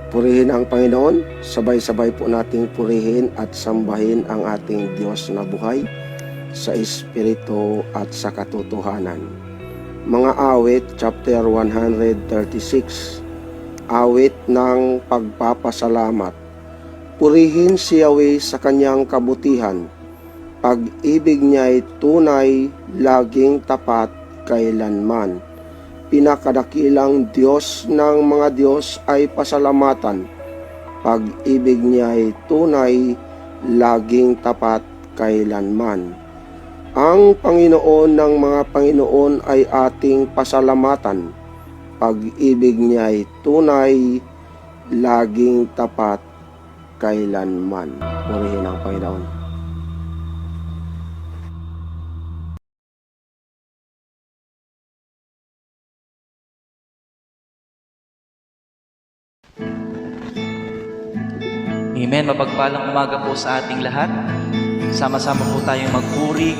Purihin ang Panginoon, sabay-sabay po nating purihin at sambahin ang ating Diyos na buhay sa Espiritu at sa katotohanan. Mga awit, chapter 136, awit ng pagpapasalamat. Purihin si Yahweh sa kanyang kabutihan, pag-ibig niya'y tunay, laging tapat kailanman. Pinakadakilang Diyos ng mga Diyos ay pasalamatan, pag-ibig niya'y tunay, laging tapat kailanman. Ang Panginoon ng mga Panginoon ay ating pasalamatan, pag-ibig niya'y tunay, laging tapat kailanman. Purihin ang Panginoon. Amen. Mapagpalang umaga po sa ating lahat. Sama-sama po tayong magpuri,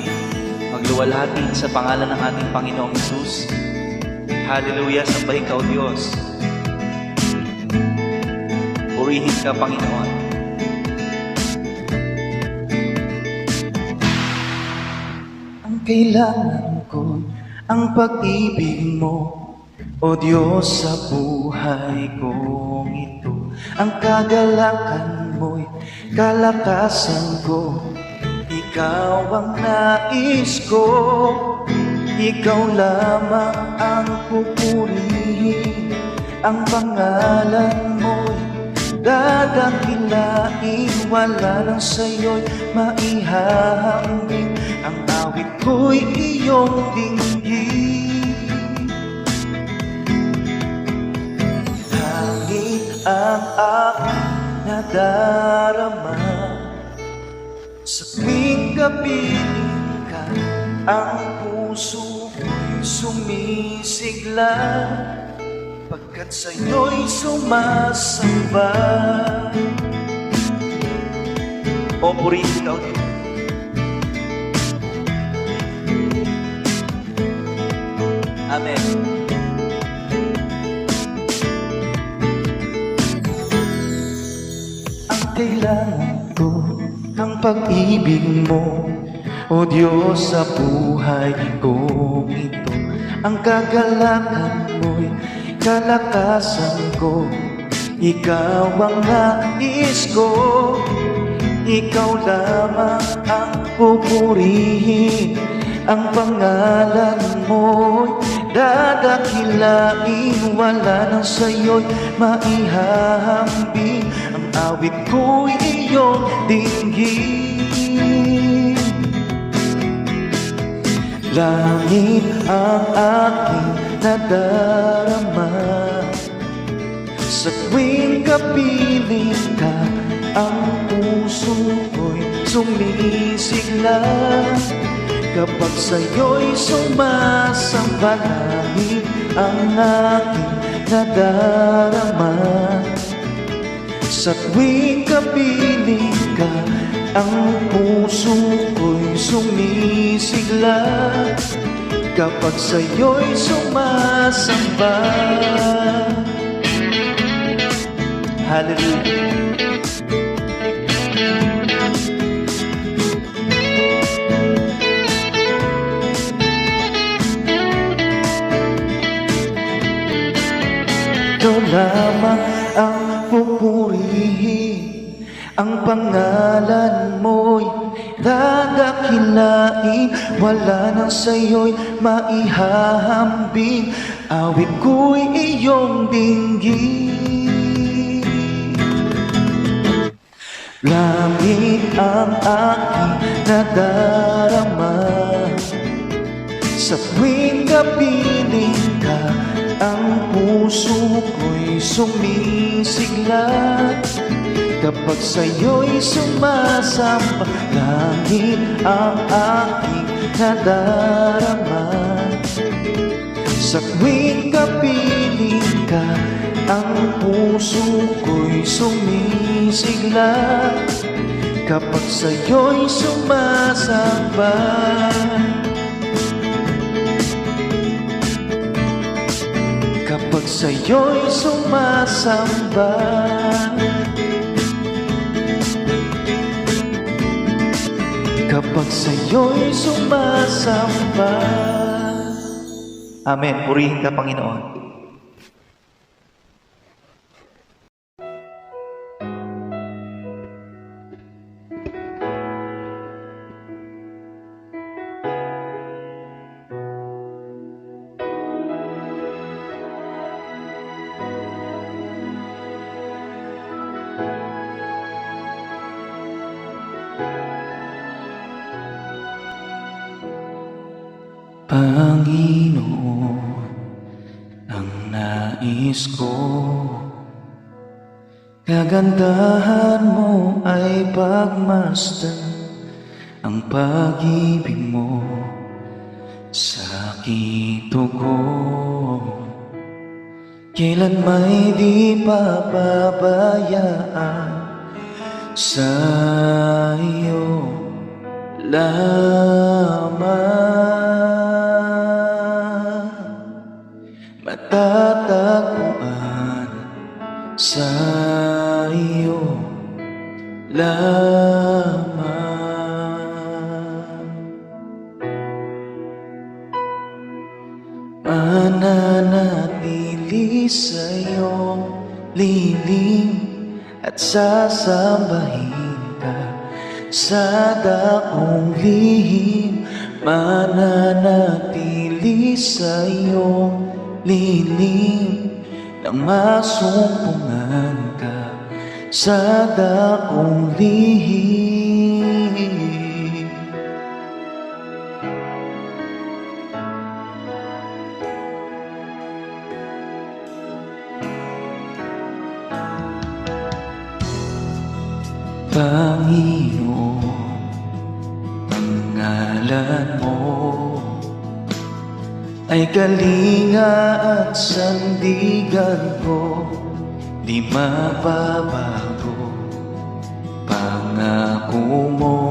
magluwalhati sa pangalan ng ating Panginoong Hesus. Hallelujah, sambahin ka o Diyos. Purihin ka, Panginoon. Ang kailangan ko, ang pag-ibig mo, o Diyos, sa buhay kong ito. Ang kagalakan mo'y kalakasan ko. Ikaw ang nais ko, ikaw lamang ang pupurihin. Ang pangalan mo'y dadakilain, wala lang sa'yo'y maihahambing. Ang awit ko'y iyong dinggin. Ang aking nadarama sa tuwing kapiling ka, ang puso ko'y sumisigla, pagkat sa'yo'y sumasamba. O purihin ka ulit. Amen. Kailangan ko ang pag-ibig mo, o Diyos, sa buhay ko ito. Ang kagalakan mo'y kalakasan ko. Ikaw ang nais ko, ikaw lamang ang pupurihin. Ang pangalan mo'y dadakilain, wala nang sa'yo'y maihahambing. Ang awit ko'y iyong dinggin. Langit ang aking nadarama sa tuwing kapiling ka, ang puso ko'y sumisigla, kapag sa'yo'y sumasamba. Langit ang aking nadarama sa tuwing kapiling ka, ang puso ko'y sumisigla, kapag sa'yo'y sumasamba. Hallelujah. Ikaw lamang ang pupurihin, ang pangalan mo'y dadakilain, wala nang sa'yo'y maihahambing. Awit ko'y iyong dinggin. Langit ang aking nadarama sa tuwing kapiling ka, ang puso ko'y sumisigla, kapag sa'yo'y sumasamba. Langit ang aking nadarama sa tuwing kapiling ka, ang puso ko'y sumisigla, kapag sa'yo'y sumasamba. kapag sa'yo'y sumasamba. Kapag sa'yo'y sumasamba. Amen. Purihin ka, Panginoon. Panginoon, ang nais ko, kagandahan mo ay pagmasdan ang pag-ibig mo sa aking tugon. Kailan may di pababayaan sa iyo lamang. Matatagpuan sa iyo lamang. Mananatili sa iyong lilim at sasambahin ka sa dakong lihim. Mananatili sa iyong lilim nang masumpungan ka sa dakong lihim. Panginoon, ang ngalan mo ay kalinga at sandigan ko, di mababago. Pangako mo,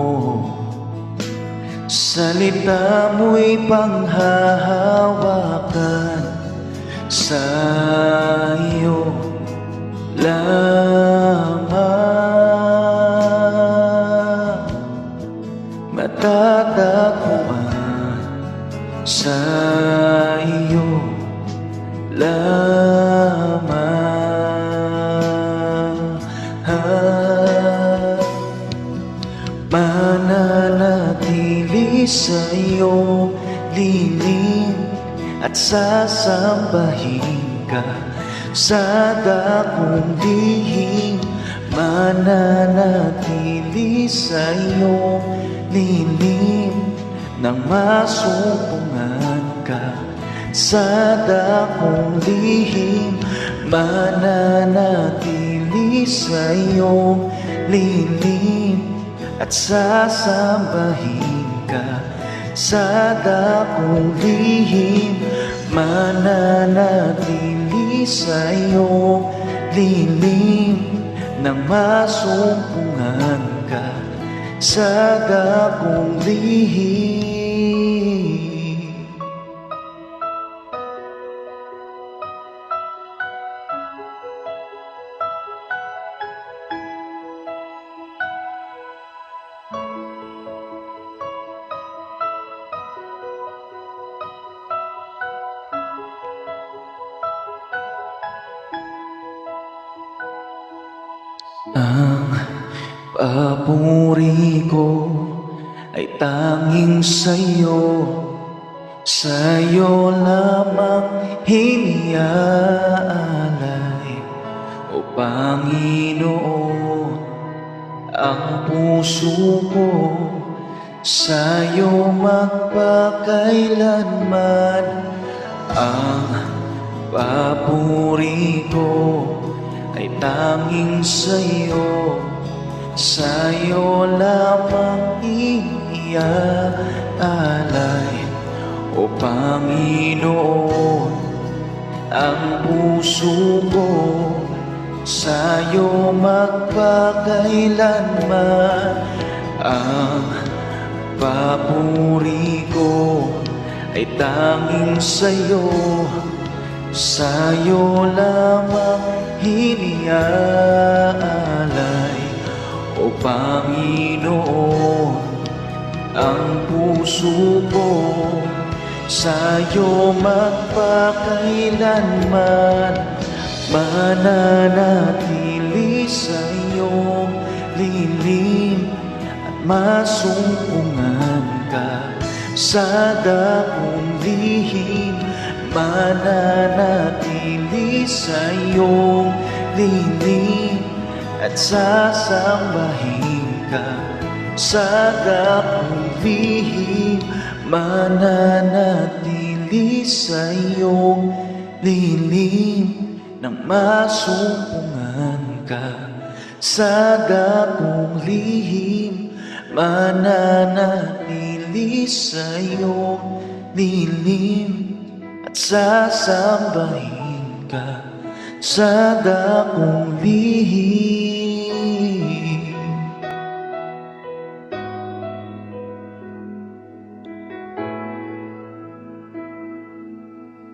salita mo'y panghahawakan sa iyo lamang. Matatagpuan sa iyo lamang. Mananatili sa iyo lilim at sasambahin ka sa dakong lihim. Mananatili sa iyo lilim nang masumpungan ka sa dakong lihim. Mananatili sa iyong lilim at sasambahin ka sa dakong lihim. Mananatili sa iyong lilim nang masumpungan ka sa dakong lihim. Ang papuri ko ay tanging sa'yo, sa'yo lamang iniaalay. O Panginoon, ang puso ko sa'yo magpakailanman. Ang papuri ko ay tanging sa'yo, sa'yo lamang iniaalay. O Panginoon, ang puso ko sa'yo magpakailanman. Ang papuri ko ay tanging sa'yo, Sa'yo lamang hiniaalay, O Panginoon, ang puso ko. Sa'yo magpakailanman, mananatili sa iyong lilim, at masumpungan ka sa dakong lihim. Mananatili sa iyong lilim, at sasambahin ka sa dakong lihim. Mananatili sa iyong lilim, nang masumpungan ka sa dakong lihim. Mananatili sa iyong lilim, at sasambahin ka sa dakong lihim.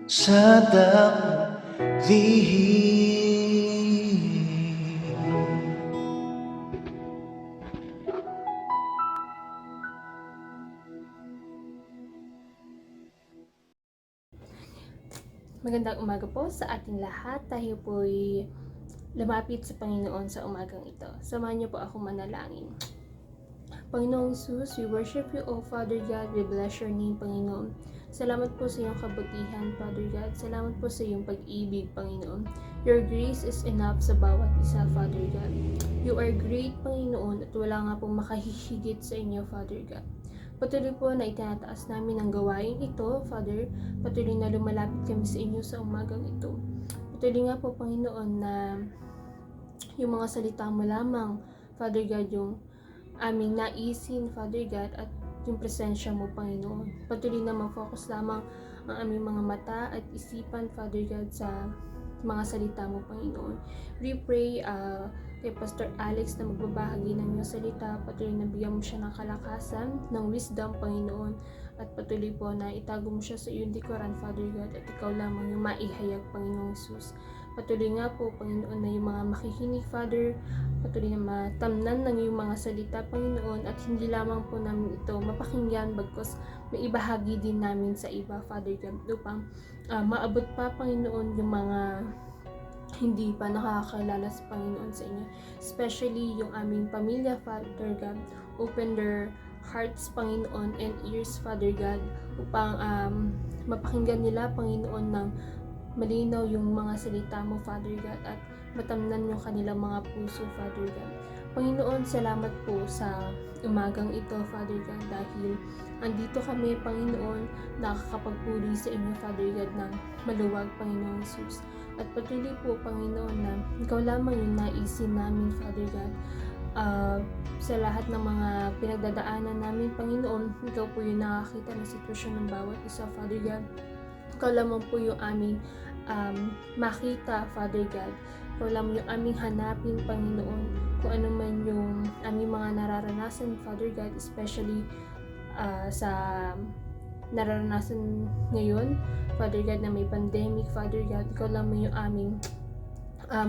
Sa dakong lihim. Magandang umaga po sa ating lahat. Tayo po'y lumapit sa Panginoon sa umagang ito. Samahan niyo po ako manalangin. Panginoong Jesus, we worship you, O Father God. We bless your name, Panginoon. Salamat po sa iyong kabutihan, Father God. Salamat po sa iyong pag-ibig, Panginoon. Your grace is enough sa bawat isa, Father God. You are great, Panginoon, at wala nga pong makahihigit sa inyo, Father God. Patuloy po na itinataas namin ang gawain ito, Father. Patuloy na lumalapit kami sa inyo sa umagang ito. Patuloy nga po, Panginoon, na yung mga salita mo lamang, Father God, yung aming naisin, Father God, at yung presensya mo, Panginoon. Patuloy na ma-focus lamang ang aming mga mata at isipan, Father God, sa mga salita mo, Panginoon. We pray kay Pastor Alex na magbabahagi ng iyong salita. Patuloy na bigyan mo siya ng kalakasan, ng wisdom, Panginoon. At patuloy po na itago mo siya sa iyong likuran, Father God, at ikaw lamang yung maihayag, Panginoong Jesus. Patuloy nga po, Panginoon, na yung mga makikinig, Father, patuloy na matamnan ng iyong mga salita, Panginoon, at hindi lamang po namin ito mapakinggan, bagkus may ibahagi din namin sa iba, Father God, upang maabot pa, Panginoon, yung mga hindi pa nakakakilala sa Panginoon sa inyo. Especially yung aming pamilya, Father God. Open their hearts, Panginoon, and ears, Father God, upang mapakinggan nila, Panginoon, ng malinaw yung mga salita mo, Father God, at matamnan yung kanilang mga puso, Father God. Panginoon, salamat po sa umagang ito, Father God, dahil andito kami, Panginoon, nakakapagpuri sa inyo, Father God, ng maluwag, Panginoong Jesus. At patuloy po, Panginoon, na ikaw lamang yung naisin namin, Father God. Sa lahat ng mga pinagdadaanan namin, Panginoon, ikaw po yung nakakita ng sitwasyon ng bawat isa, Father God. Ikaw lamang po yung aming makita, Father God. Ikaw lamang yung aming hanapin, Panginoon, kung ano man yung aming mga nararanasan, Father God, especially sa nararanasan ngayon, Father God, na may pandemic, Father God. Ikaw lamang yung aming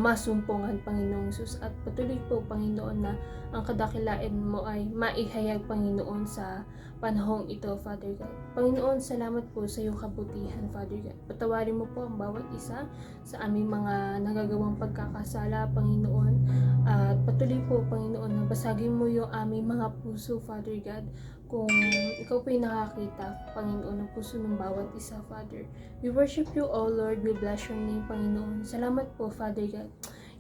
masumpungan, Panginoong Jesus. At patuloy po, Panginoon, na ang kadakilain mo ay maihayag, Panginoon, sa panahong ito, Father God. Panginoon, salamat po sa iyong kabutihan, Father God. Patawarin mo po ang bawat isa sa aming mga nagagawang pagkakasala, Panginoon. At patuloy po, Panginoon, na basagin mo yung aming mga puso, Father God. Kung ikaw po yung nakakita, Panginoon, ng puso ng bawat isa, Father. We worship you, O Lord. We bless your name, Panginoon. Salamat po, Father God.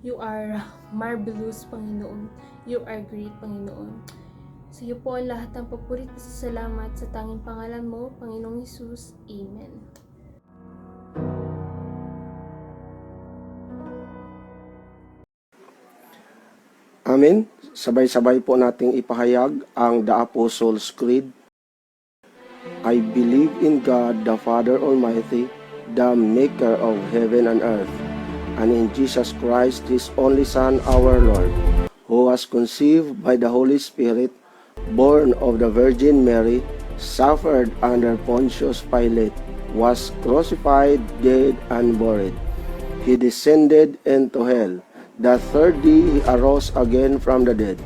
You are marvelous, Panginoon. You are great, Panginoon. Sa iyo po ang lahat ng papurit at salamat sa tanging pangalan mo, Panginoong Jesus. Amen. Amen. Sabay-sabay po nating ipahayag ang The Apostles' Creed. I believe in God, the Father Almighty, the maker of heaven and earth, and in Jesus Christ, His only Son, our Lord, who was conceived by the Holy Spirit, born of the Virgin Mary, suffered under Pontius Pilate, was crucified, dead, and buried. He descended into hell. The third day he arose again from the dead.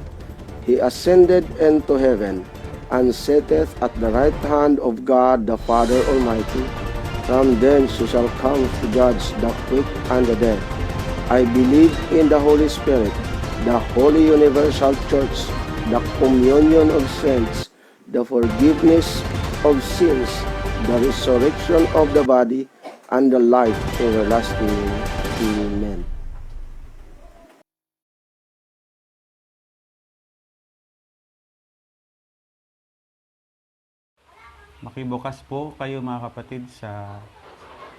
He ascended into heaven, and sitteth at the right hand of God the Father Almighty. From thence he shall come to judge the quick and the dead. I believe in the Holy Spirit, the holy universal church, the communion of saints, the forgiveness of sins, the resurrection of the body, and the life everlasting. Amen. Makibukas po kayo mga kapatid sa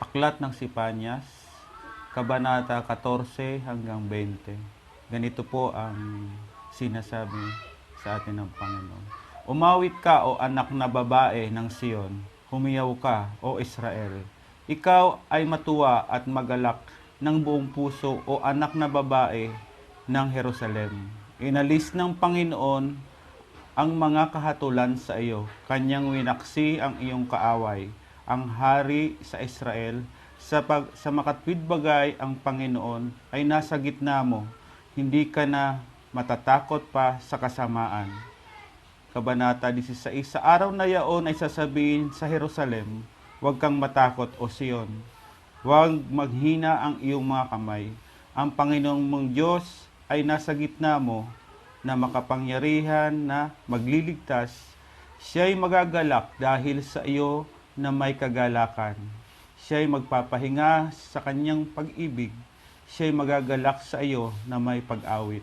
Aklat ng Sipanyas, Kabanata 14 hanggang 20. Ganito po ang sinasabi sa atin ng Panginoon. Umawit ka o anak na babae ng Sion, humiyaw ka o Israel. Ikaw ay matuwa at magalak ng buong puso o anak na babae ng Jerusalem. Inalis ng Panginoon ang mga kahatulan sa iyo, kanyang winaksi ang iyong kaaway, ang hari sa Israel. Sa makatwid bagay ang Panginoon ay nasa gitna mo, hindi ka na matatakot pa sa kasamaan. Kabanata 16, sa araw na yaon ay sasabihin sa Jerusalem, huwag kang matakot o Sion, huwag maghina ang iyong mga kamay. Ang Panginoong mong Diyos ay nasa gitna mo, na makapangyarihan na magliligtas. Siya'y magagalak dahil sa iyo na may kagalakan. Siya'y magpapahinga sa kanyang pag-ibig. Siya'y magagalak sa iyo na may pag-awit.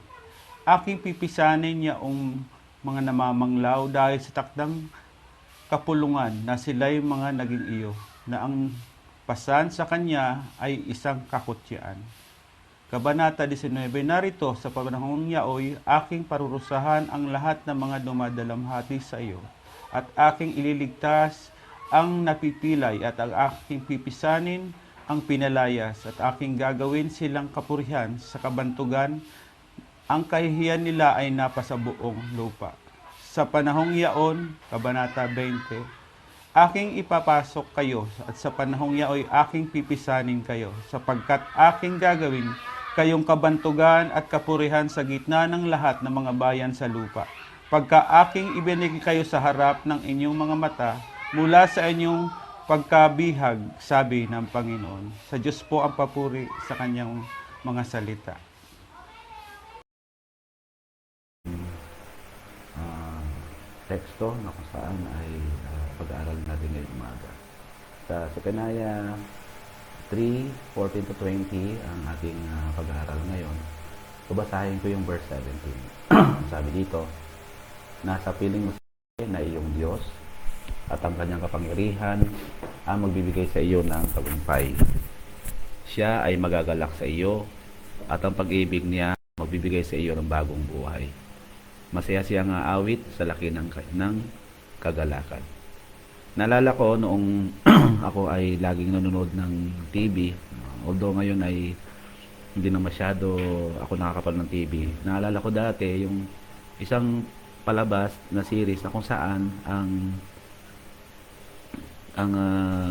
Aking pipisanin niya ang mga namamanglaw dahil sa takdang kapulungan na sila'y mga naging iyo, na ang pasan sa kanya ay isang kakutyaan. Kabanata 19, narito sa panahong yaoy, aking parurusahan ang lahat ng mga dumadalamhati sa iyo, at aking ililigtas ang napipilay, at ang aking pipisanin ang pinalayas, at aking gagawin silang kapurihan sa kabantugan, ang kahihiyan nila ay napasa buong lupa. Sa panahong yaon, Kabanata 20, aking ipapasok kayo, at sa panahong yaoy aking pipisanin kayo, sapagkat aking gagawin kayong kabantugan at kapurihan sa gitna ng lahat ng mga bayan sa lupa. Pagka aking ibinigay kayo sa harap ng inyong mga mata, mula sa inyong pagkabihag, sabi ng Panginoon. Sa Diyos po ang papuri sa kanyang mga salita. Teksto na kung saan ay pag-aaral natin ngayong umaga. Sa Zephaniah 3:14-20 ang ating pag-aaral ngayon. Babasahin ko yung verse 17. Sabi dito, nasa piling mo na iyong Diyos at ang kanyang kapangyarihan ang magbibigay sa iyo ng tagumpay. Siya ay magagalak sa iyo at ang pag-ibig niya magbibigay sa iyo ng bagong buhay. Masaya siyang aawit sa laki ng kagalakan. Naalala ko noong ako ay laging nanonood ng TV, although ngayon ay hindi na masyado ako nakakapanood ng TV. Naalala ko dati yung isang palabas na series na kung saan ang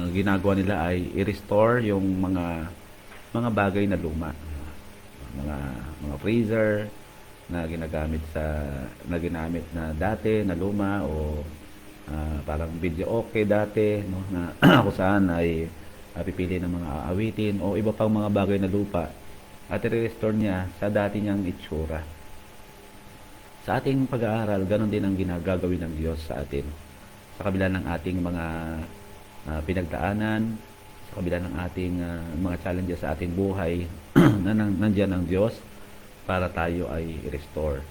ginagawa nila ay i-restore yung mga bagay na luma. Mga freezer na ginamit na dati na luma, o parang video okay dati, no, na kung saan ay pipili ng mga aawitin o iba pang mga bagay na lupa at i-restore niya sa dati niyang itsura. Sa ating pag-aaral, ganoon din ang ginagagawin ng Diyos sa atin. Sa kabila ng ating mga pinagdaanan, sa kabila ng ating mga challenges sa ating buhay, nandiyan ang Diyos para tayo ay i-restore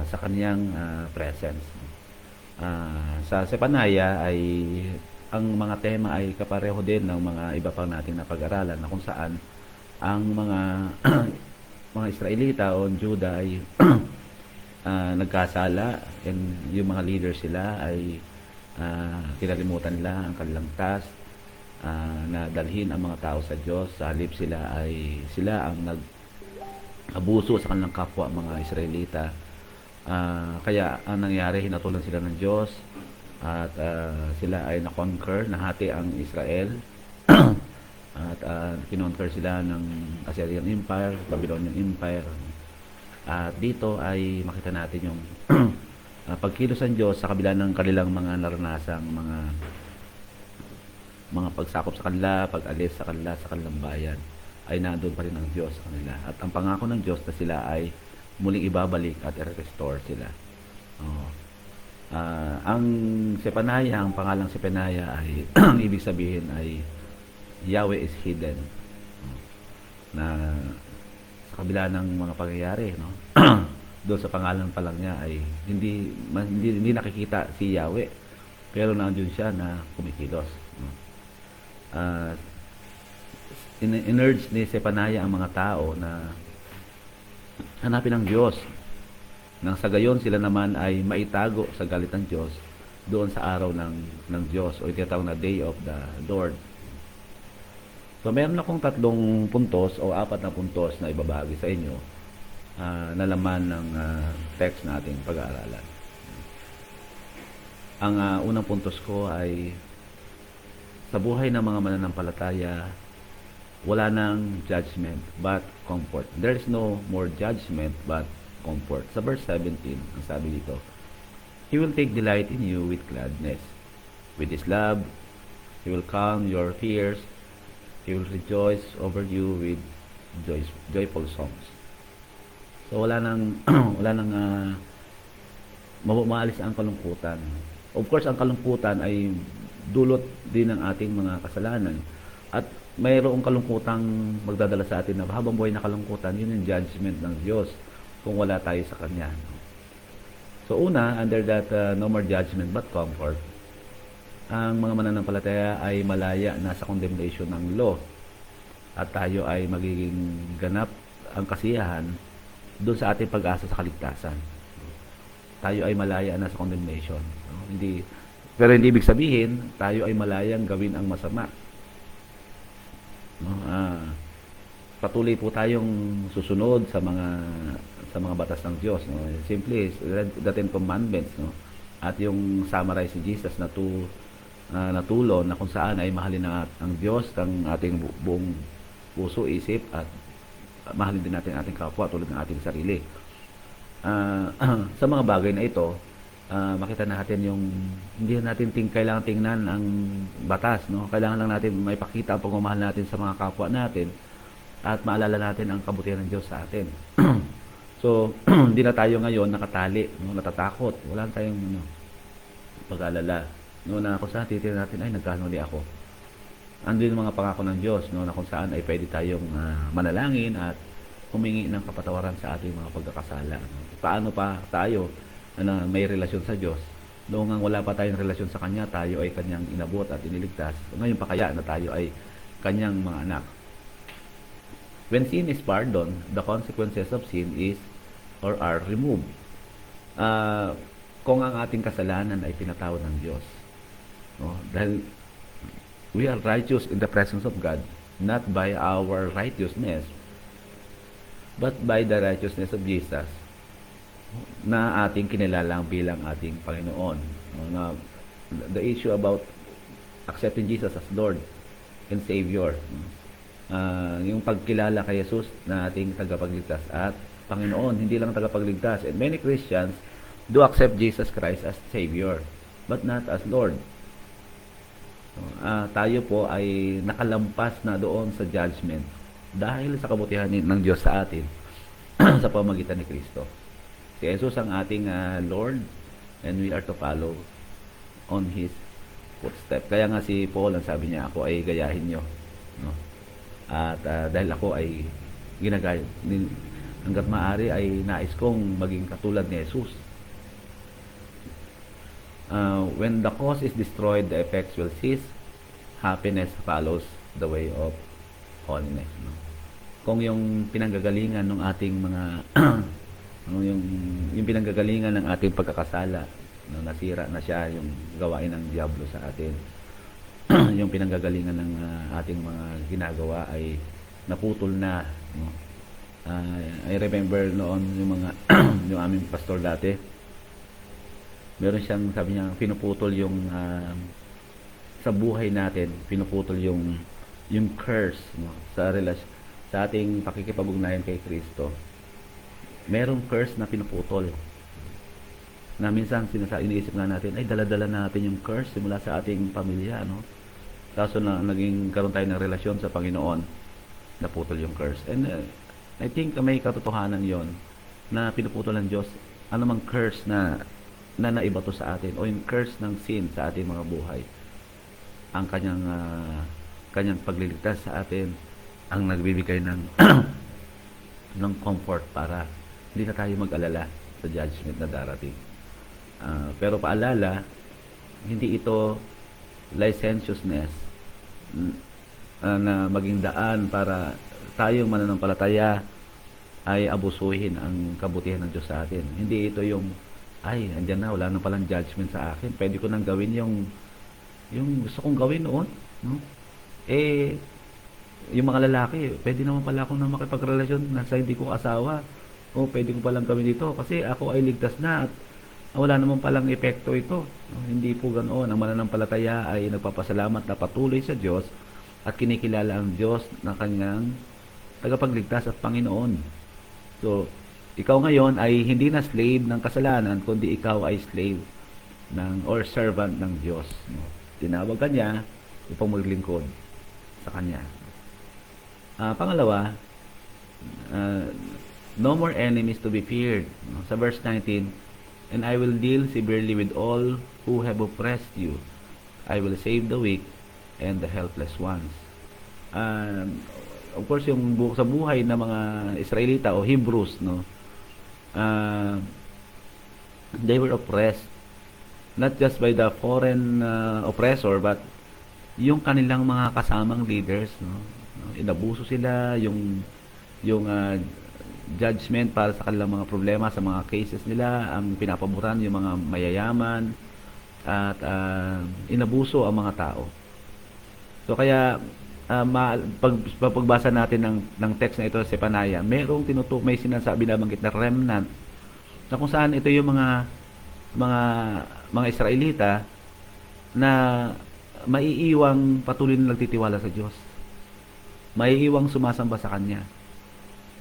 sa kanyang presence. Sa Zephaniah ay ang mga tema ay kapareho din ng mga iba pang nating napag-aralan, na kung saan ang mga mga Israelita o Juda ay nagkasala, and yung mga leaders sila ay kinalimutan nila ang kanilang task na dalhin ang mga tao sa Diyos. Sa halip sila ang nag-abuso sa kanilang kapwa mga Israelita. Kaya ang nangyari, hinatulan sila ng Diyos At sila ay na-conquer, nahati ang Israel. At kinonquer sila ng Assyrian Empire, Babylonian Empire. At dito ay makita natin yung pagkilos ng Diyos sa kabila ng kanilang mga naranasang mga pagsakop sa kanila, pag-alis sa kanila sa kanilang bayan, ay nandun pa rin ang Diyos sa kanila. At ang pangako ng Diyos na sila ay muling ibabalik at i-restore sila. Ang Sepanaya, ang pangalang Sepanaya ay ang ibig sabihin ay Yahweh is hidden. Na sa kabila ng mga pangyayari, no? Doon sa pangalan pa lang niya ay hindi nakikita si Yahweh, pero nandiyon siya na kumikilos. No? In-urge ni Sepanaya ang mga tao na hanapin ang Diyos, nang sa gayon sila naman ay maitago sa galit ng Diyos doon sa araw ng Diyos, o tinatawag na Day of the Lord. So meron akong 3 puntos o 4 na puntos na ibabahagi sa inyo na laman ng text na ating pag-aaralan. Ang unang puntos ko ay sa buhay ng mga mananampalataya, wala nang judgment but comfort. There is no more judgment but comfort. Sa verse 17, ang sabi dito, He will take delight in you with gladness. With His love, He will calm your fears. He will rejoice over you with joyful songs. So wala nang maalis ang kalungkutan. Of course, ang kalungkutan ay dulot din ng ating mga kasalanan. At mayroong kalungkutang magdadala sa atin na habang buhay na kalungkutan, yun yung judgment ng Diyos kung wala tayo sa Kanya. So una, under that no more judgment but comfort, ang mga mananampalataya ay malaya na sa condemnation ng law at tayo ay magiging ganap ang kasiyahan doon sa ating pag-asa sa kaligtasan. Tayo ay malaya na sa condemnation. Pero hindi ibig sabihin tayo ay malayang gawin ang masama. Patuloy po tayong susunod sa mga batas ng Diyos. Simply, the Ten Commandments. At yung summarize ni Jesus na tulo na kung saan ay mahalin ang Diyos ng ating buong puso, isip, at mahalin din natin ating kapwa tulad ng ating sarili. Sa mga bagay na ito, makita natin yung hindi natin kailangan tingnan ang batas, no? Kailangan lang natin maipakita ang pagmamahal natin sa mga kapwa natin at maalala natin ang kabutihan ng Diyos sa atin. So, hindi na tayo ngayon nakatali, no? Natatakot. Wala tayong pag-alala. No, na kung saan titignan natin, ay nagkamali ako. Andun yung mga pangako ng Diyos, no? Na kung saan ay pwede tayong manalangin at humingi ng kapatawaran sa ating mga pagkakasala. Paano pa tayo na may relasyon sa Diyos? Noong wala pa tayong relasyon sa Kanya, tayo ay Kanyang inabot at iniligtas. Ngayon pa kaya na tayo ay Kanyang mga anak. When sin is pardoned, the consequences of sin are removed. Kung ang ating kasalanan ay pinatawad ng Diyos, no? Dahil we are righteous in the presence of God, not by our righteousness, but by the righteousness of Jesus, na ating kinilalang bilang ating Panginoon. No? The issue about accepting Jesus as Lord and Savior, yung pagkilala kay Jesus na ating tagapagligtas at Panginoon, hindi lang tagapagligtas. And many Christians do accept Jesus Christ as Savior, but not as Lord. Tayo po ay nakalampas na doon sa judgment dahil sa kabutihan ng Diyos sa atin sa pamamagitan ni Kristo. Si Jesus ang ating Lord, and we are to follow on His footstep. Kaya nga si Paul, ang sabi niya, ako ay gayahin nyo. No? At dahil ako ay ginagaya, hanggat maaari ay nais kong maging katulad ni Jesus. When the cause is destroyed, the effects will cease. Happiness follows the way of holiness. No? Kung yung pinanggagalingan ng ating mga yung pinanggagalingan ng ating pagkakasala, no, nasira na siya yung gawain ng diablo sa atin. Yung pinanggagalingan ng ating mga ginagawa ay naputol na. No? I remember noon yung mga yung aming pastor dati. Meron siyang, sabi niya, pinuputol yung sa buhay natin, pinuputol yung curse, no, sa relasyon, sa ating pakikipag-ugnayan kay Kristo. Merong curse na pinuputol. Na minsan iniisip nga natin, ay dala-dala natin yung curse simula sa ating pamilya, no? Kaso na naging karoon tayo ng relasyon sa Panginoon, naputol yung curse. And I think may katotohanan yon na pinuputol ng Diyos anumang curse na naibato sa atin o yung curse ng sin sa ating mga buhay. Ang kanyang pagliligtas sa atin ang nagbibigay ng ng comfort para hindi na tayo mag-alala sa judgment na darating. Pero paalala, hindi ito licentiousness na maging daan para tayong mananampalataya ay abusuhin ang kabutihan ng Diyos sa atin. Hindi ito yung, ay, andyan na, wala nang palang judgment sa akin. Pwede ko nang gawin yung gusto kong gawin noon. No? Yung mga lalaki, pwede naman pala akong na makipagrelasyon na sa hindi ko asawa. O pwede ko palang gawin dito kasi ako ay ligtas na at wala naman palang epekto ito. No? Hindi po ganoon. Ang mananampalataya ay nagpapasalamat na patuloy sa Diyos at kinikilala ang Diyos na kanyang tagapagligtas at Panginoon. So, ikaw ngayon ay hindi na slave ng kasalanan, kundi ikaw ay slave or servant ng Diyos. No? Tinawag ka niya upang maglingkod sa Kanya. Pangalawa, no more enemies to be feared. No? Sa verse 19, and I will deal severely with all who have oppressed you. I will save the weak and the helpless ones. Of course, yung sa buhay ng mga Israelita o Hebrews, no, they were oppressed not just by the foreign oppressor, but yung kanilang mga kasamang leaders, no, inabuso sila, yung judgment para sa kanilang mga problema sa mga cases nila, ang pinapaboran yung mga mayayaman at inabuso ang mga tao. So kaya pagbasa natin ng text na ito sa Zephaniah, may sinasabi nabanggit na remnant na kung saan ito yung mga Israelita na maiiwang patuloy na nagtitiwala sa Diyos. Maiiwang sumasamba sa Kanya.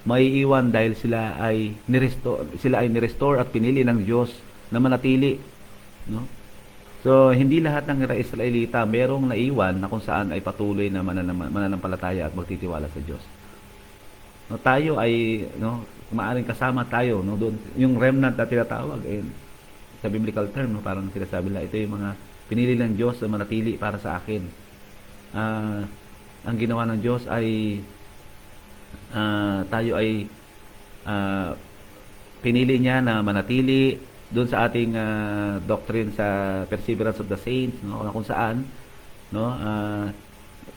Maiiwan dahil sila ay nirestore at pinili ng Diyos na manatili, no? So hindi lahat ng Israelita merong naiwan na kung saan ay patuloy na mananampalataya at magtitiwala sa Diyos. No, tayo ay, no, maaaring kasama tayo, no, doon yung remnant na tinatawag sa biblical term, no, parang sinasabi nila ito yung mga pinili ng Diyos na manatili para sa akin. Ang ginawa ng Diyos ay tayo ay pinili niya na manatili doon sa ating doctrine sa Perseverance of the Saints, no, na kung saan, no,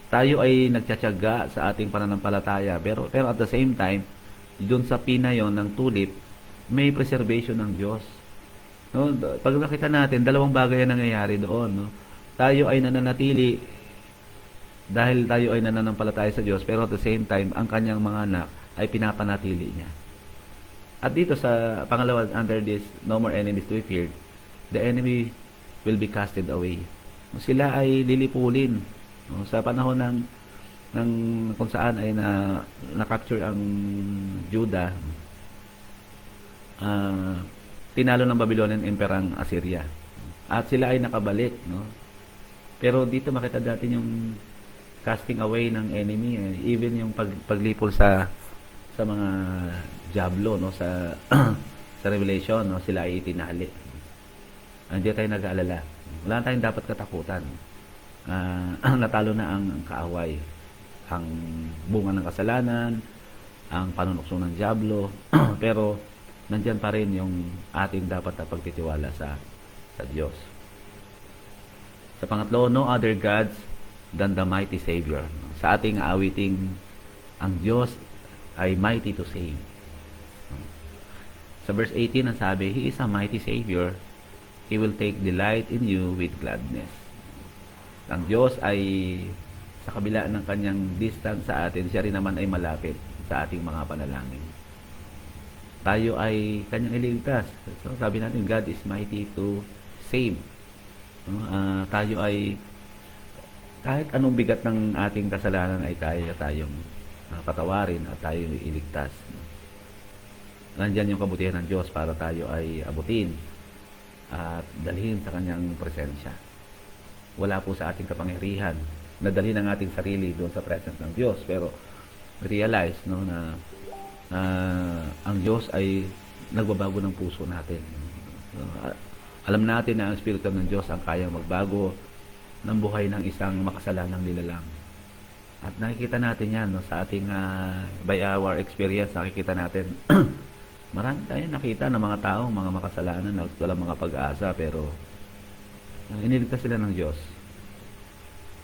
tayo ay nagtitiyaga sa ating pananampalataya, pero at the same time doon sa pinayon ng tulip may preservation ng Diyos, no. Pag nakita natin, dalawang bagay ang nangyayari doon, no. Tayo ay nananatili dahil tayo ay nananampalataya sa Diyos, pero at the same time ang kanyang mga anak ay pinapanatili niya. At dito sa pangalawa, under this, no more enemies to be feared, the enemy will be casted away. Sila ay lilipulin. No? Sa panahon ng kung saan ay na-capture ang Judah, tinalo ng Babylonian Emperor ang Assyria. At sila ay nakabalik. No? Pero dito makita natin yung casting away ng enemy. Even yung paglipol sa mga Diablo, no, sa Revelation, no, sila ay itinali. Hindi tayo nag-aalala. Wala tayong dapat katakutan. Natalo na ang kaaway, ang bunga ng kasalanan, ang panunukso ng Diablo, pero nandiyan pa rin yung ating dapat na pagtitiwala sa Diyos. Sa pangatlo, no other gods than the mighty Savior. Sa ating awiting, ang Diyos ay mighty to save. Sa verse 18, ang sabi, He is a mighty Savior. He will take delight in you with gladness. Ang Diyos ay sa kabila ng kanyang distance sa atin, siya rin naman ay malapit sa ating mga panalangin. Tayo ay kanyang ililigtas. So, sabi natin, God is mighty to saved. No? Tayo ay kahit anong bigat ng ating kasalanan ay tayong patawarin at tayo iligtas. Nandiyan yung kabutihan ng Diyos para tayo ay abutin at dalhin sa kanyang presensya. Wala po sa ating kapangyarihan na dalhin ang ating sarili doon sa presence ng Diyos, pero realize na ang Diyos ay nagbabago ng puso natin. Alam natin na ang Espiritu ng Diyos ang kayang magbago ng buhay ng isang makasalanang nilalang. At nakikita natin yan sa ating by our experience, nakikita natin marami tayong nakita ng mga taong mga makasalanan na walang mga pag-asa, pero iniligtas sila ng Diyos.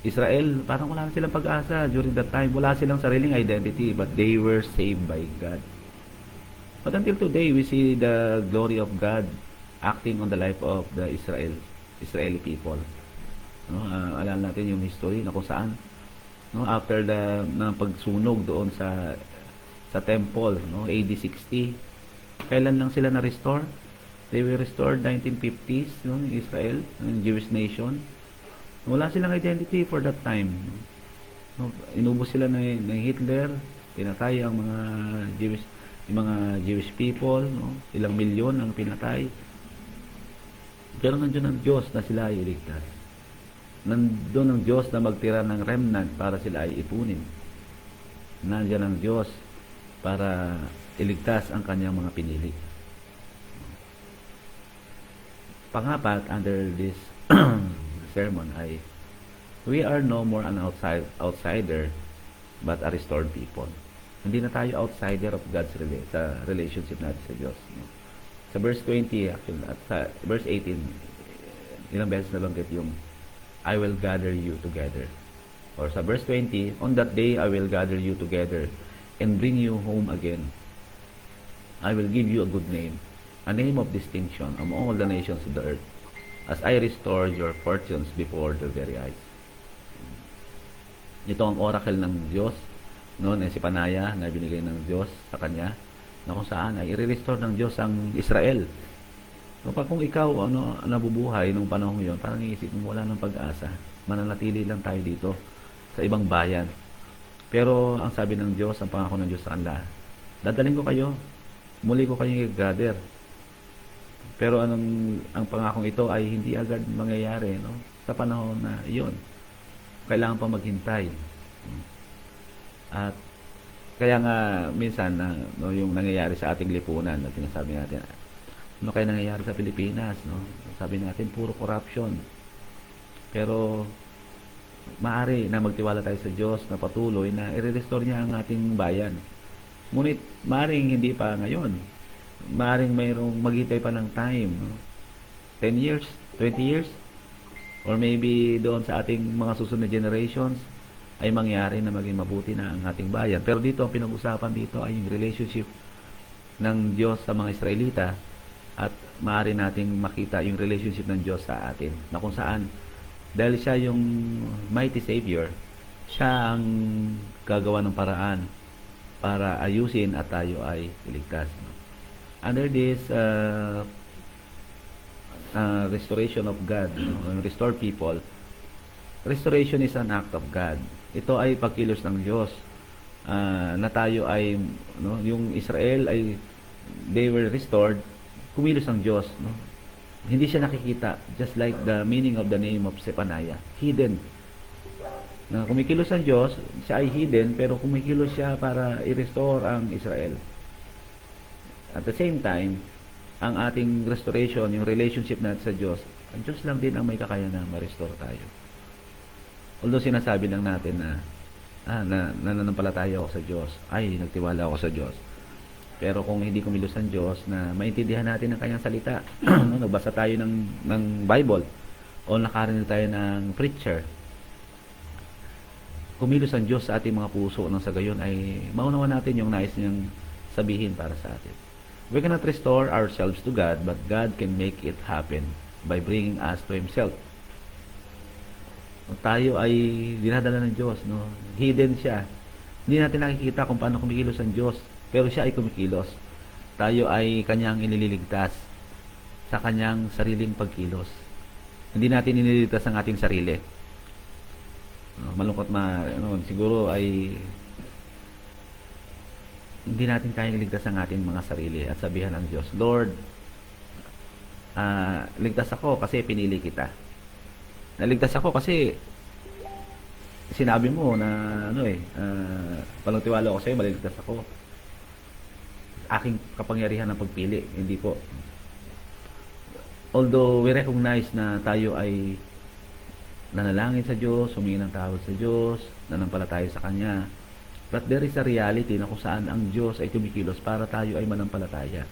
Israel, parang wala silang pag-asa during that time. Wala silang sariling identity, but they were saved by God. But until today, we see the glory of God acting on the life of the Israeli people. Alam natin yung history na kung saan after ng pagsunog doon sa temple, AD 60, kailan lang sila na-restore? They were restored 1950s, in Israel, in Jewish nation. Wala silang identity for that time. Inubos sila ng Hitler, pinatay ang mga Jewish people, ilang milyon ang pinatay. Pero nandiyan ang Diyos na sila ay iligtas. Nandoon ang Diyos na magtira ng remnant para sila ay ipunin. Nandiyan ang Diyos para iligtas ang kanyang mga pinili. Pangapat, under this sermon ay we are no more an outsider but a restored people. Hindi na tayo outsider of God's relationship natin sa Diyos. Sa verse 20 actually, at sa verse 18, ilang beses nabanggit yung I will gather you together. Or sa verse 20, on that day I will gather you together and bring you home again. I will give you a good name, a name of distinction among all the nations of the earth, as I restore your fortunes before their very eyes. Ito ang oracle ng Diyos, noon ay si Panaya na binigay ng Diyos sa kanya, na kung saan ay i-restore ng Diyos ang Israel. So, kung ikaw nabubuhay nung panahon yon, parang iisip mo wala ng pag-asa, mananatili lang tayo dito sa ibang bayan. Pero ang sabi ng Diyos, ang pangako ng Diyos sa kanila, dadalhin ko kayo, muli ko kayo i-gather. Pero ang pangakong ito ay hindi agad mangyayari sa panahon na iyon. Kailangan pa maghintay. At kaya nga minsan yung nangyayari sa ating lipunan na sinasabi natin, ano kaya nangyayari sa Pilipinas? Sabi natin, puro corruption. Pero maaari na magtiwala tayo sa Diyos na patuloy na i-restore niya ang ating bayan. Ngunit maaring hindi pa ngayon. Maaring mayroong maghintay pa ng time. 10 years, 20 years, or maybe doon sa ating mga susunod na generations ay mangyari na maging mabuti na ang ating bayan. Pero dito, ang pinag-usapan dito ay yung relationship ng Diyos sa mga Israelita, at maaari nating makita yung relationship ng Diyos sa atin, na kung saan dahil siya yung mighty Savior, siya ang gagawa ng paraan para ayusin at tayo ay iligtas. Under this restoration of God, restore people, restoration is an act of God. Ito ay pagkilos ng Diyos, na tayo ay yung Israel ay they were restored, kumilos ang Diyos. Hindi siya nakikita, just like the meaning of the name of Zephaniah, hidden. Na kumikilos ang Diyos, siya ay hidden, pero kumikilos siya para i-restore ang Israel. At the same time, ang ating restoration, yung relationship natin sa Diyos, ang Diyos lang din ang may kakayahan na ma-restore tayo. Although sinasabi lang natin na nananampalataya ako sa Diyos, ay nagtiwala ako sa Diyos. Pero kung hindi kumilos ang Diyos, na maintindihan natin ang kanyang salita, nagbasa tayo ng Bible, o nakarinig tayo ng preacher, kumilos ang Diyos sa ating mga puso nang sa gayon ay maunawa natin yung nais niyang sabihin para sa atin. We cannot restore ourselves to God, but God can make it happen by bringing us to Himself. Tayo ay dinadala ng Diyos, hidden siya. Hindi natin nakikita kung paano kumikilos ang Diyos, pero siya ay kumikilos. Tayo ay kanyang inililigtas sa kanyang sariling pagkilos. Hindi natin iniligtas ang ating sarili. Malungkot siguro ay hindi natin kayang ligtas ang ating mga sarili at sabihan ng Diyos, Lord, ligtas ako kasi pinili kita. Naligtas ako kasi sinabi mo na walang tiwala ako sa'yo, maliligtas ako. Aking kapangyarihan ng pagpili, hindi po. Although we recognize na tayo ay nanalangin sa Diyos, humingi ng tawad sa Diyos, nanampalataya sa Kanya, but there is a reality na kung saan ang Diyos ay kumikilos para tayo ay manampalataya.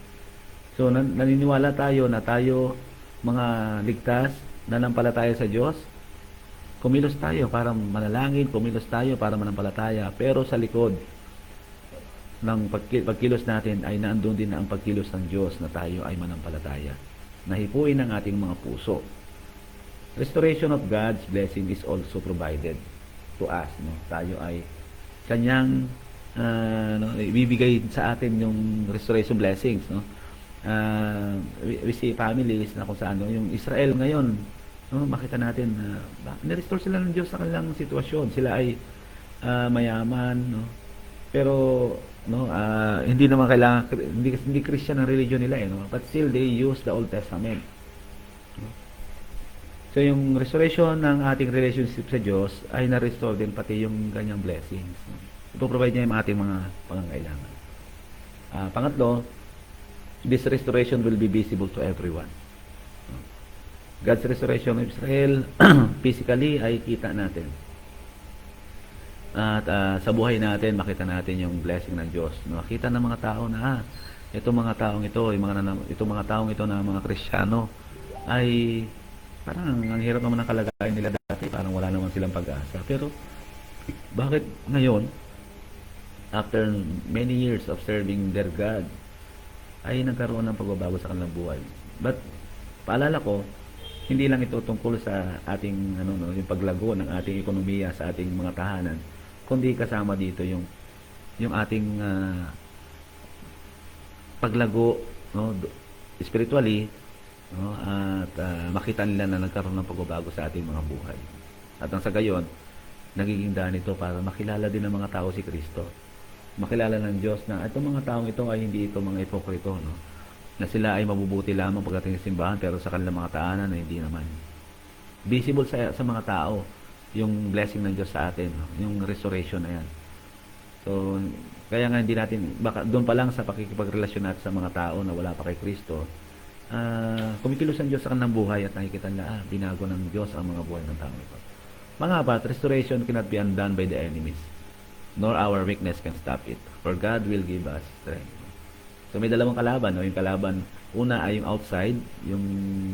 So, naniniwala tayo na tayo, mga ligtas, nanampalataya sa Diyos. Kumilos tayo para manalangin, kumilos tayo para manampalataya. Pero sa likod ng pagkilos natin ay naandun din na ang pagkilos ng Diyos na tayo ay manampalataya. Nahipuin ang ating mga puso. Restoration of God's blessing is also provided to us. Tayo ay Kanyang ibibigay sa atin yung restoration blessings. We see families na kung saan yung Israel ngayon, makita natin na nirestore sila ng Diyos sa kanilang sitwasyon. Sila ay mayaman, pero hindi naman kailangan, hindi Christian ang religion nila, but still they use the Old Testament. So yung restoration ng ating relationship sa Diyos ay na-restore din pati yung kanyang blessings. Ipoprovide niya yung ating mga pangangailangan. Pangatlo, this restoration will be visible to everyone. God's restoration of Israel physically ay kita natin. At sa buhay natin, makita natin yung blessing ng Diyos. Makita ng mga tao na itong mga taong ito, itong mga taong ito na mga Kristiyano ay parang ang hirap naman ng kalagayan nila dati, parang wala naman silang pag-asa. Pero bakit ngayon, after many years of serving their God, ay nagkaroon ng pagbabago sa kanilang buhay? But paalala ko, hindi lang ito tungkol sa ating yung paglago ng ating ekonomiya sa ating mga tahanan, kundi kasama dito yung ating paglago spiritually, at makita nila na nagkaroon ng pagbabago sa ating mga buhay. At ang sa gayon, nagiging daan ito para makilala din ng mga tao si Kristo. Makilala ng Diyos na itong mga taong ito ay hindi ito mga ipokrito, na sila ay mabubuti lamang pagdating sa simbahan, pero sa kanilang mga taanan ay hindi naman. Visible sa mga tao yung blessing ng Diyos sa atin, yung restoration na yan. So, kaya nga hindi natin, baka doon pa lang sa pakikipagrelasyon natin sa mga tao na wala pa kay Kristo, kumikilos ang Diyos sa kanilang buhay at nakikita nila, binago ng Diyos ang mga buhay ng tao ito. Mga apat, restoration cannot be undone by the enemies, nor our weakness can stop it, for God will give us strength. So may dalawang kalaban, yung kalaban, una ay yung outside, yung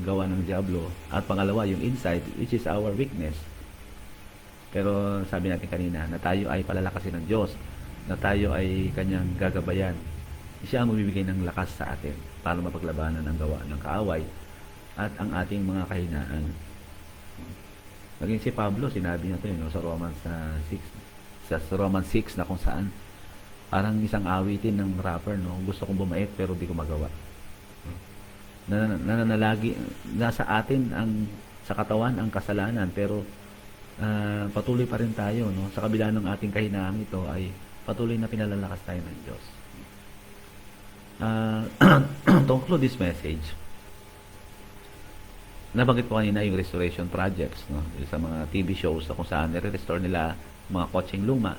gawa ng diablo, at pangalawa yung inside, which is our weakness. Pero sabi natin kanina, na tayo ay palalakasin ng Diyos, na tayo ay Kanyang gagabayan. Siya ang mabibigay ng lakas sa atin para mapaglabanan ang gawa ng kaaway at ang ating mga kahinaan. Naging si Pablo, sinabi niya ito sa Romans 6. Sa Romans 6 na kung saan parang isang awitin ng rapper, gusto kong bumait pero di ko magawa. Nananalagi, nasa atin sa katawan ang kasalanan, pero patuloy pa rin tayo, sa kabila ng ating kahinaan ito ay patuloy na pinalalakas tayo ng Diyos. To conclude this message, nabanggit ko kanina yung restoration projects, sa mga TV shows na kung saan nire-restore nila mga kotseng luma.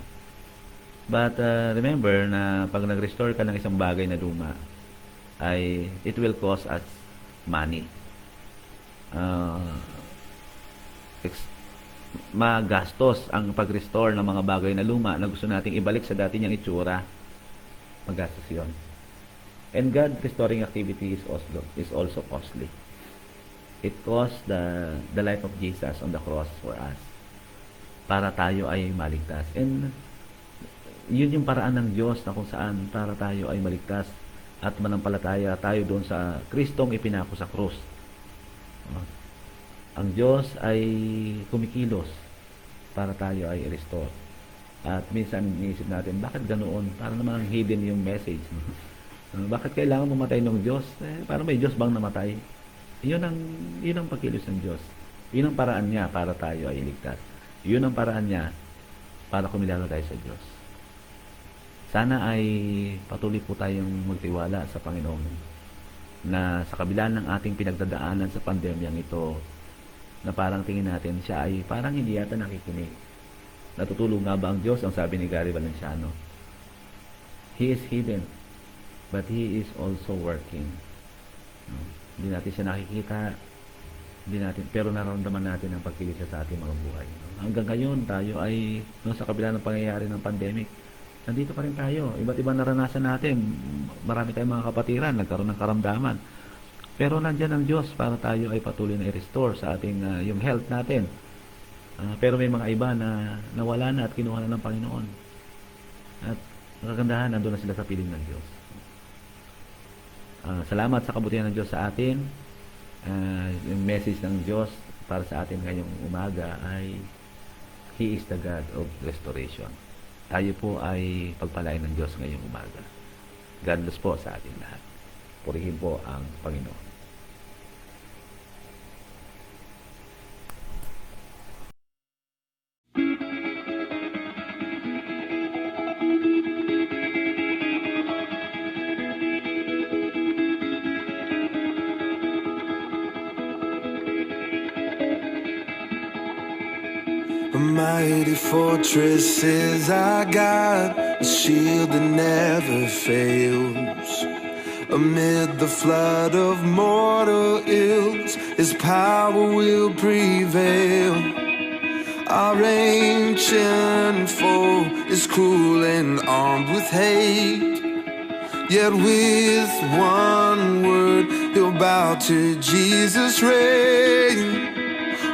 But remember na pag nag-restore ka ng isang bagay na luma, ay it will cost us money. Magastos ang pag-restore ng mga bagay na luma na gusto nating ibalik sa dati niyang itsura. Magastos yun. And God restoring activity is also costly. It cost the life of Jesus on the cross for us, para tayo ay maligtas. And yun yung paraan ng Diyos na kung saan para tayo ay maligtas at manampalataya tayo doon sa Kristong ipinako sa krus. Ang Diyos ay kumikilos para tayo ay i-restore. At minsan iisip natin, bakit ganoon? Para namang hidden yung message. Bakit kailangan mamatay ng Diyos? Para may Diyos bang namatay? Yun ang pagkilos ng Diyos. Yun ang paraan niya para tayo ay iligtas. Yun ang paraan niya para kumilala tayo sa Diyos. Sana ay patuloy po tayong magtiwala sa Panginoon na sa kabila ng ating pinagdadaanan sa pandemyang ito, na parang tingin natin siya ay parang hindi yata nakikinig. Natutulog nga ba ang Diyos? Ang sabi ni Gary Valenciano. He is hidden, but He is also working. No? Hindi natin siya nakikita, pero nararamdaman natin ang pagkilos siya sa ating mga buhay. No? Hanggang ngayon, tayo ay, sa kabila ng pangyayari ng pandemic, nandito pa rin tayo. Iba't ibang naranasan natin. Marami tayong mga kapatiran, nagkaroon ng karamdaman. Pero nandyan ang Diyos para tayo ay patuloy na i-restore sa ating yung health natin. Pero may mga iba na nawala na at kinuha na ng Panginoon. At kagandahan, nandun na sila sa piling ng Diyos. Salamat sa kabutihan ng Diyos sa atin. Yung message ng Diyos para sa atin ngayong umaga ay He is the God of restoration. Tayo po ay pagpalain ng Diyos ngayong umaga. God bless po sa ating lahat. Purihin po ang Panginoon. A mighty fortress is our God, a shield that never fails. Amid the flood of mortal ills, His power will prevail. Our ancient foe is cruel and armed with hate, yet with one word He'll bow to Jesus' reign.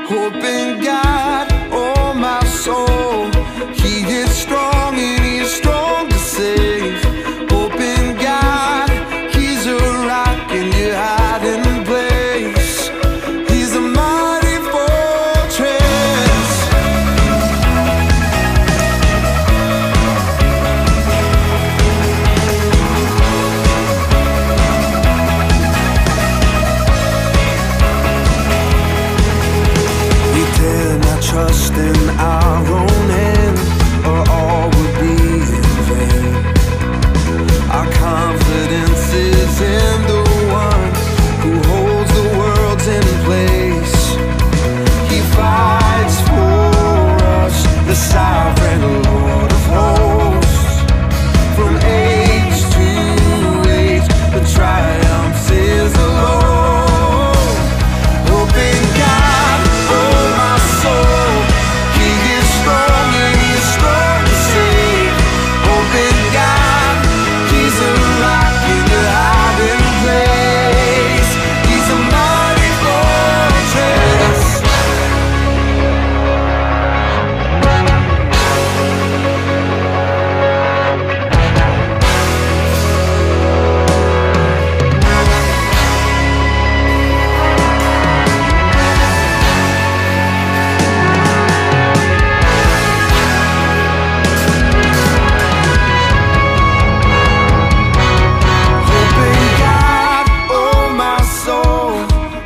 Hope in God, oh my soul, He is strong and He's strong to save. Hope in God, He's a rock in your hiding place. He's a mighty fortress. We dare not trust in our own hand, or all would be in vain. Our confidence is in the one who holds the world in place. He fights for us, the sovereign Lord of hosts. From age to age, the triumph is the Lord. Hope in God, oh my soul, He is strong and He's strong to save. Hope in God, He's a rock in your hiding place. He's a mighty fortress. Hope in God, oh my soul,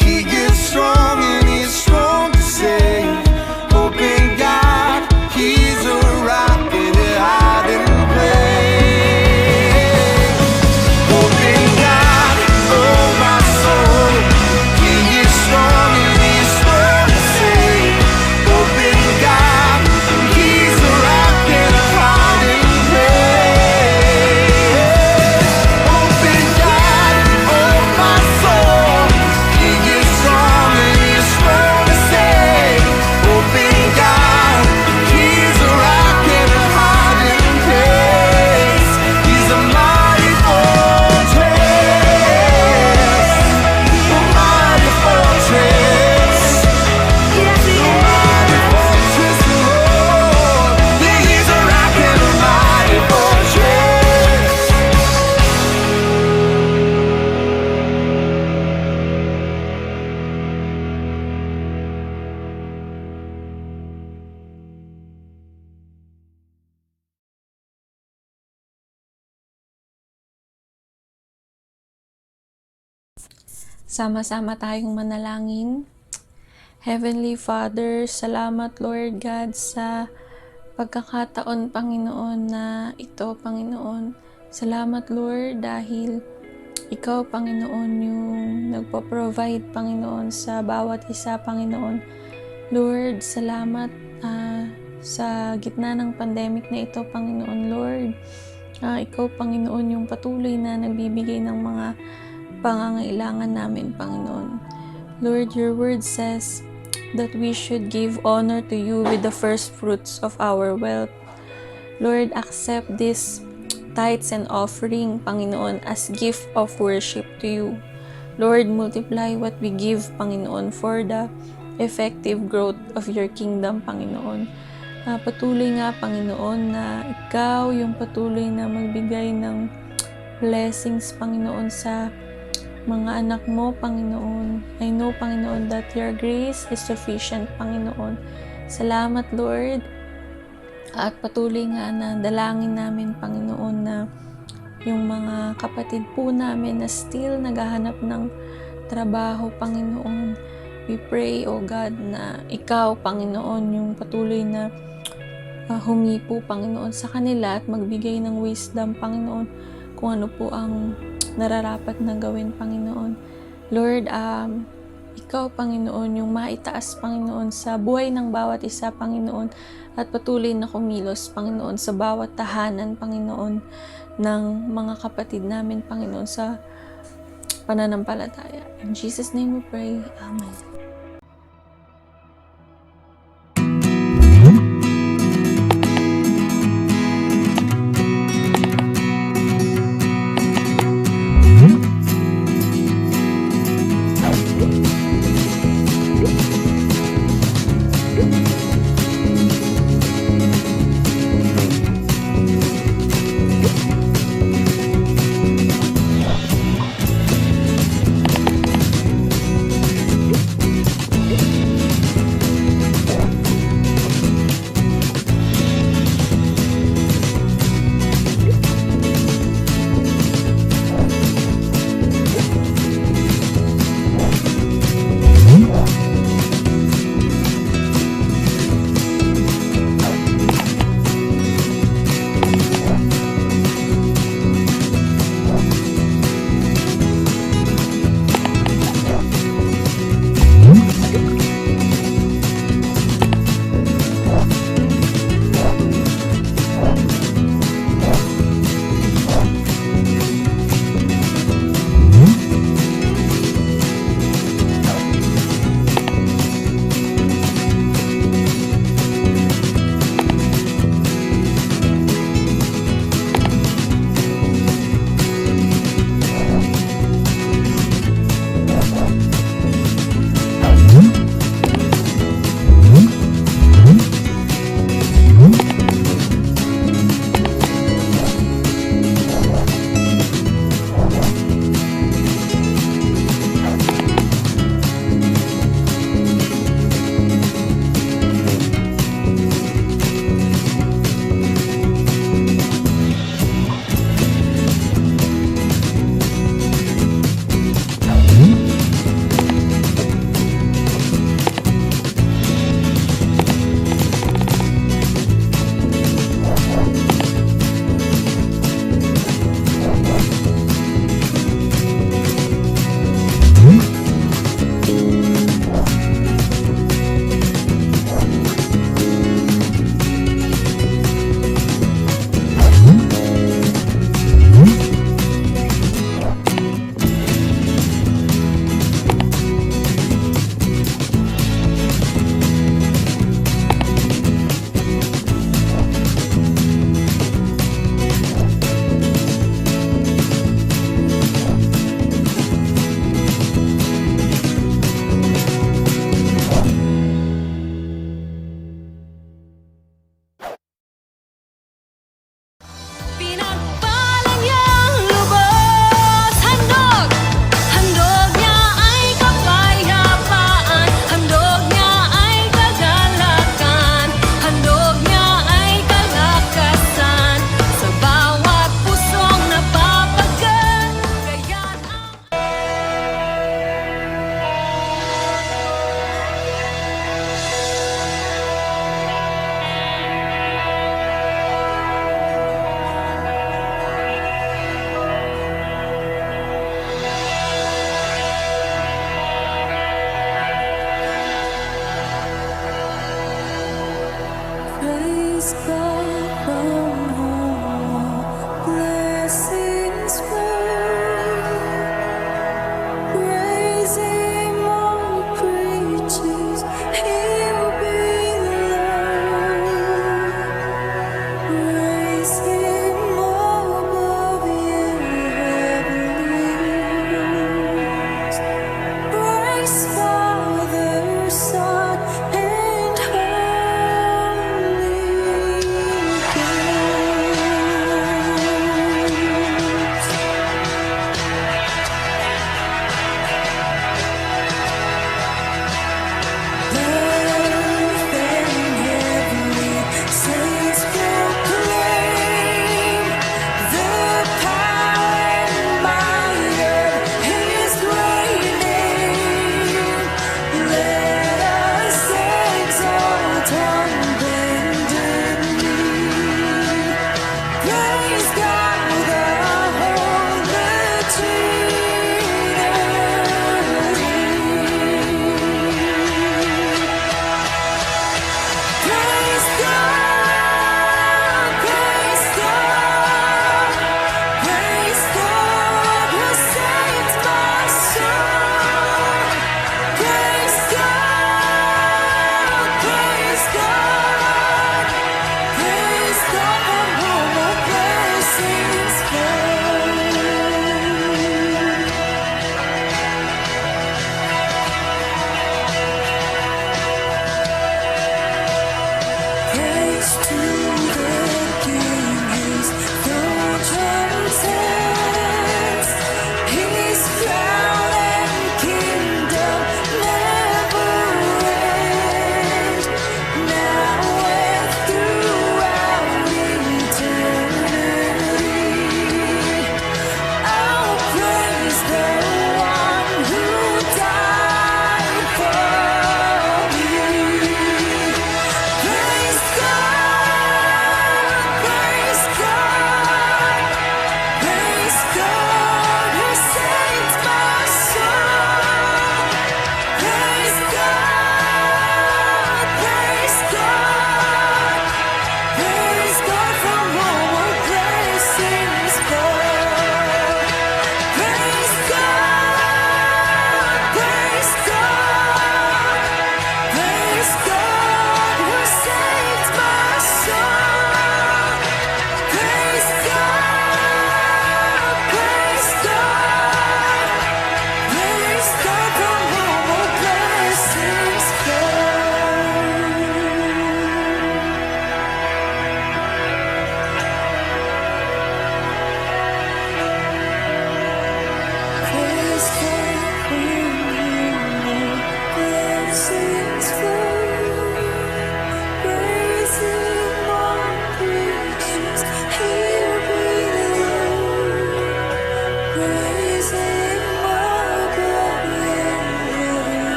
He is strong and He's strong to save. Hope in God, He's a rock in your hiding place. Hope in God, oh my soul, He is strong and He's strong to save. Hope in God, He's a rock in a hiding place. Hope in God, oh my soul, He is strong and He's strong to save. Hope in God, He's a rock in a hiding place. He's a mighty fortress, a mighty fortress. He's a mighty fortress, Lord. He's a rock and a mighty fortress. Sama-sama tayong manalangin. Heavenly Father, salamat Lord God sa pagkakataon, Panginoon, na ito, Panginoon. Salamat Lord dahil ikaw, Panginoon, yung nagpo-provide, Panginoon, sa bawat isa, Panginoon. Lord, salamat sa gitna ng pandemic na ito, Panginoon. Lord, ikaw, Panginoon, yung patuloy na nagbibigay ng mga pangangailangan namin, Panginoon. Lord, your word says that we should give honor to you with the first fruits of our wealth. Lord, accept this tithes and offering, Panginoon, as gift of worship to you. Lord, multiply what we give, Panginoon, for the effective growth of your kingdom, Panginoon. Patuloy nga, Panginoon, na ikaw yung patuloy na magbigay ng blessings, Panginoon, sa mga anak mo, Panginoon. I know, Panginoon, that your grace is sufficient, Panginoon. Salamat, Lord. At patuloy nga na dalangin namin, Panginoon, na yung mga kapatid po namin na still naghahanap ng trabaho, Panginoon. We pray, O God, na ikaw, Panginoon, yung patuloy na humipo, Panginoon, sa kanila at magbigay ng wisdom, Panginoon, kung ano po ang nararapat na gawin, Panginoon. Lord, ikaw, Panginoon, yung maitaas, Panginoon, sa buhay ng bawat isa, Panginoon, at patuloy na kumilos, Panginoon, sa bawat tahanan, Panginoon, ng mga kapatid namin, Panginoon, sa pananampalataya. In Jesus' name we pray. Amen.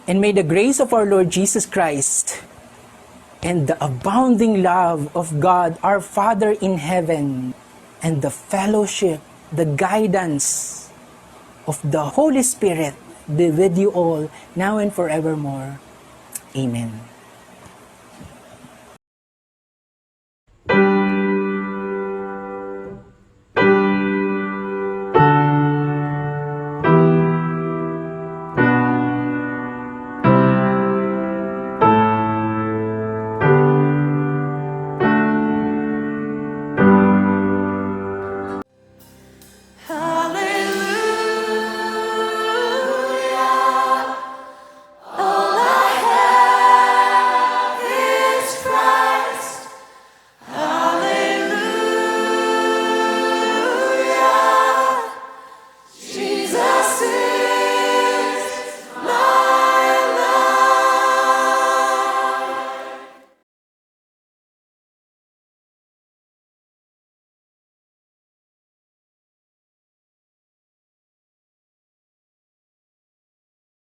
And may the grace of our Lord Jesus Christ and the abounding love of God, our Father in heaven, and the fellowship, the guidance of the Holy Spirit be with you all now and forevermore. Amen.